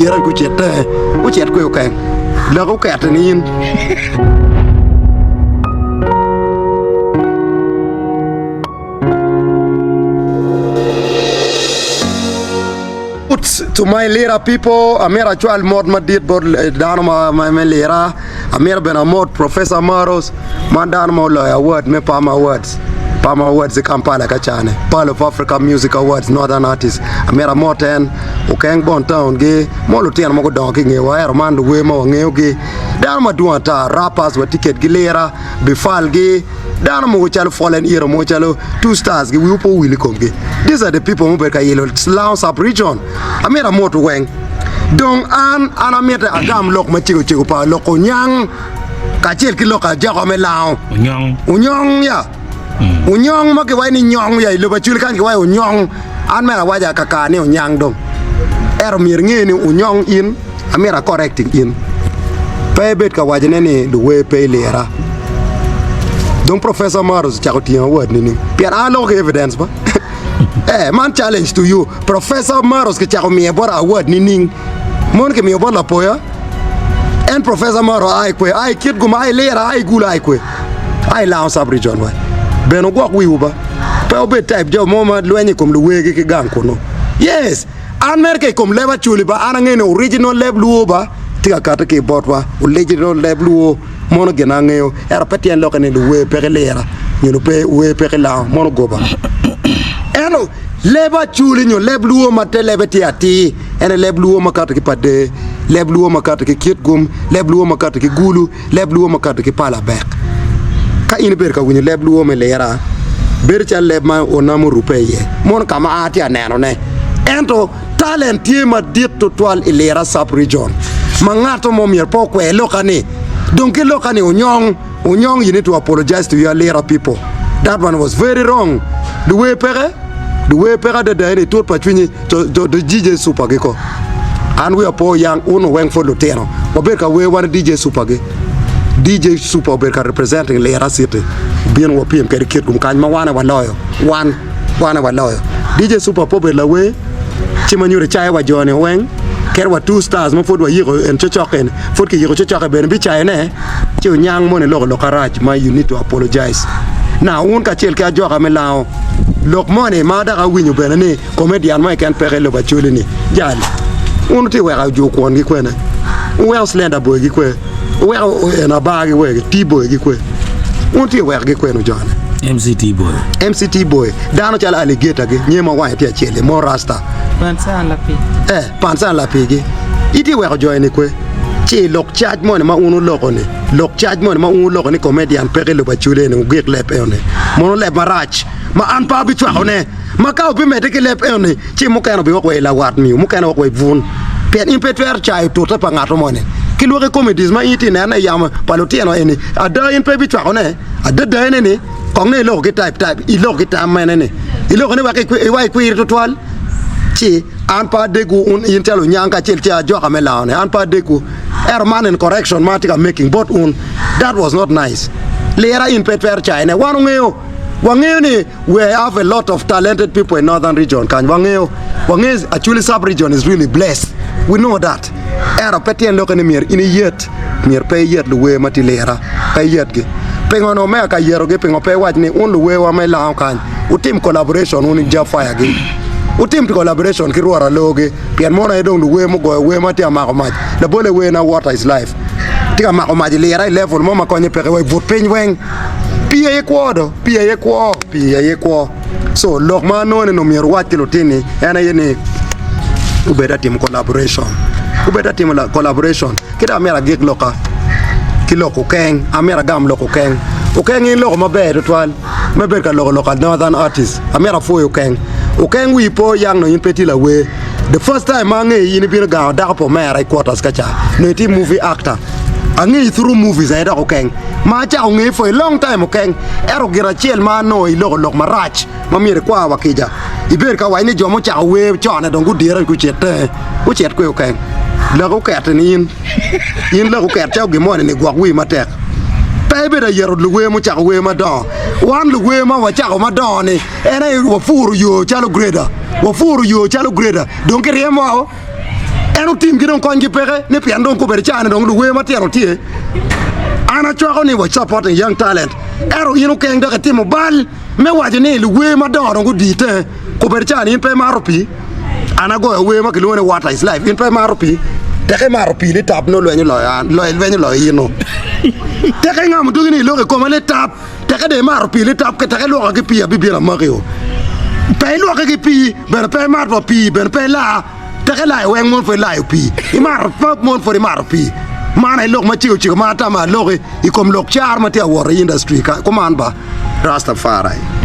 Yera ku chete ku chet ku Okeng la ku ket ni in to my lera people amera chual mod madit bod down my lera amera ben amod Professor Maros man down mo lawyer award me Palmer Awards the Kampala kachane Pearl of Africa Music Awards Northern Artist amera moten Okeng bon town ge mo lutien mo go donki nge wa man we mo ngeo ge down ma duata rappers wa ticket gi lera befal ge down mo chalo fallen era mo chalo 2 stars ge we upo wili komge. These are the people who be ka yelo Slough sub region amera moto weng dong an ameta agam lok ma chigo pa lok Onyong ka chel ki lok Ajoka me lao Onyong ya Onyong ma ke wai ni nyong ya lo ba chul kan ke wai Onyong an mera waja kaka ni Onyang dong mir nge ni Onyong in amera correcting in pay bet ka wajene ni the way pay lera don Professor Maros chakoti award ni pian alog evidence ba man challenge to you Professor Maros ke chako mi bora award ni ning mon ke mi bora poya en Professor Maros ai kwe ai kit guma ai lera ai gula ai kwe ai la sub region wa beno gwa wi uba pe obe type jo moma lwenye kom luwe ke gang kono yes America kom leba chuli ba anangene original level uba tika kata ke botwa original level mono gena ngeo era petien lokane luwe pe lera nyino pe we pe la mono goba eno leba chuli nyo lebluo mate lebeti ati ene lebluo makata ki pade lebluo makata ki kitgum lebluo makata ki gulu lebluo makata ki pala bek ka ine ber ka winyo lebluo me lera ber cha lebma onamu rupeye mon kama ati aneno ne ento talent ye ma dit total ilera sub region mangato mo mier poko e lokani donc lokani Onyong you need to apologize to your lera people. That one was very wrong. The way pere the day to patwini to the DJ Super Geko. And we are poor young uno weng for Lutero. Oberka we one DJ Super Ge. DJ Super Oberka representing Lera City. Bien wo PM kere kit kan ma wana wa loyo. Wana wa loyo. DJ Super Pobe la we chimanyure chai wa jone weng. Kerwa 2 stars mo fodwa yiro en chochoken. Fodki yiro chochoke ben bi chai ne. Chi Onyang mo ne lo karaj ma you need to apologize. Now un ka chel ka Ajoka me lao lok money ma da winyu benani comedian ma kan pere lo bachuli ni jali un ti we ga ju ko ngi kwena we slender boy gi kwe we na bagi we ti boy gi kwe un ti we gi kweno jana MCT boy dano chala alligator gi nyema wa ti achele mo rasta pansan la pigi iti we ga join ni kwe chi lok charge money ma unu lokone lok charge money ma unu lokone comedian pere lo bachuli ni gek lep ene mono lep marach ma an pa bi twa ne ma ka bi mete ke lep ene chi mo kana bi ko la wat mi mo kana ko vun pen impetuer chai to ta pa ngato mone ki lo ke comedies ma iti na yama palotino ene ada in pe bi twa ne ada da ene ne ko ne lo ke type i lo ke ta mene ne i lo ne wa ke wa ku ir total chi an pa de gu un intelo nyanga chel cha Ajoka me laone an pa de gu man in correction matika making but that was not nice lera in petuer chai ne wanu ngeo Wangeni, we have a lot of talented people in northern region. Wangeni actually sub region is really blessed. We know that. Era petien lokani mir ini yet mir pay yet the way matilera pay yet ge. Pengono me ka yero ge pengo pay wat ni un the way wa me la kan. Utim collaboration un ja fire ge. Utim collaboration ki ruara loge. Pian mona edong the way mo go we mati amako maj. The bole way na water is life. Tika mako maj lera level mo makonye pere we vote pen weng. Pia yekwo so lok ma no ne no mir wati lotini ena yene ubeda team collaboration kida mera gig loka kiloko Okeng amera gam loko Okeng in loko mabe twal mabe ka loko northern artist amera fo Okeng we po yang no in petila we the first time mangi in bi ga da po mera quarters kacha no team movie actor angi through movies aida Okeng ma cha ngi for a long time Okeng ero gira chiel ma no i lok marach ma mire kwa wakija iber ka wai ni jomo cha we chona dongu dira ku chet ko Okeng la ko ket ni in la ko ket cha gimo ni gwa wi matek pe be da yero luwe mo cha we ma do wan luwe ma wa cha ma do ni ene wo furu yo cha lo greda donke remo eno tim gi don kongi pere ne pian don ko ber chane don we matiano tie ana chwa ni was supporting young talent ero yino keng da timo bal me waje ne we ma don go dite ko ber chane in pe maropi ana go we ma kilone water is life in pe maropi teke maropi le tap no lo lo lo yino teke ngam du ni lo ko ma le tap teke de maropi le tap ke teke lo ke pi abi bi la mario pe lo ke pi ber pe mar pi ber pe la teke la weng mon fo la pi I mar pop mon fo mar pi mana lok ma chiu ma ta ma lo I kom lok char ma te war industry ka ko man ba Rastafari